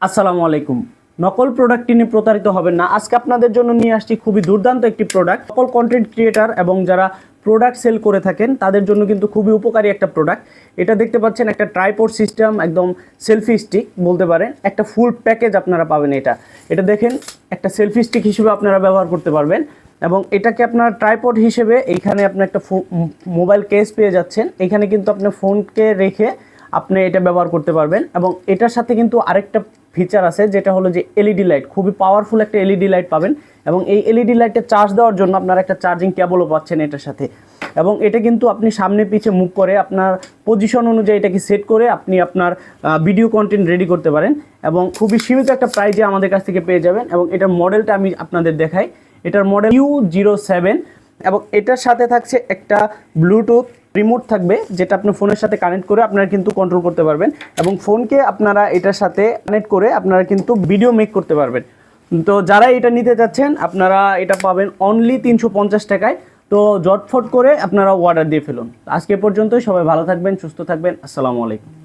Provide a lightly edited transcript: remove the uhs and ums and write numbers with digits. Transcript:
আসসালামু আলাইকুম। নকল প্রোডাক্ট নিয়ে প্রতারিত হবেন না। আজকে আপনাদের জন্য নিয়ে আসছি খুবই দুর্দান্ত একটি প্রোডাক্ট। সকল কন্টেন্ট ক্রিয়েটার এবং যারা প্রোডাক্ট সেল করে থাকেন তাদের জন্য কিন্তু খুবই উপকারী একটা প্রোডাক্ট। এটা দেখতে পাচ্ছেন একটা ট্রাইপড সিস্টেম, একদম সেলফি স্টিক বলতে পারেন। একটা ফুল প্যাকেজ আপনারা পাবেন। এটা দেখেন, একটা সেলফি স্টিক হিসেবে আপনারা ব্যবহার করতে পারবেন এবং এটাকে আপনার ট্রাইপড হিসেবে এইখানে আপনি একটা মোবাইল কেস পেয়ে যাচ্ছেন। এখানে কিন্তু আপনি ফোনকে রেখে আপনি এটা ব্যবহার করতে পারবেন এবং এটার সাথে কিন্তু আরেকটা ফিচার আছে, যেটা হলো যে এলইডি লাইট। খুবই পাওয়ারফুল একটা এলইডি লাইট পাবেন এবং এই এলইডি লাইটে চার্জ দেওয়ার জন্য আপনারা একটা চার্জিং কেবলও পাচ্ছেন এটার সাথে। এবং এটা কিন্তু আপনি সামনে পিছে মুভ করে আপনার পজিশন অনুযায়ী এটাকে সেট করে আপনি আপনার ভিডিও কন্টেন্ট রেডি করতে পারেন এবং খুবই সীমিত একটা প্রাইজে আমাদের কাছ থেকে পেয়ে যাবেন। এবং এটার মডেলটা আমি আপনাদের দেখাই। এটার মডেল U07 এবং এটার সাথে থাকছে একটা ব্লুটুথ রিমোট থাকবে, যেটা আপনার ফোনের সাথে কানেক্ট করে আপনারা কিন্তু কন্ট্রোল করতে পারবেন এবং ফোনকে আপনারা এটার সাথে কানেক্ট করে আপনারা কিন্তু ভিডিও মেক করতে পারবেন। তো যারা এটা নিতে যাচ্ছেন আপনারা এটা পাবেন অনলি 350 টাকায়। তো জটফট করে আপনারা অর্ডার দিয়ে ফেলুন। আজকে পর্যন্তই, সবাই ভালো থাকবেন, সুস্থ থাকবেন। আসসালামু আলাইকুম।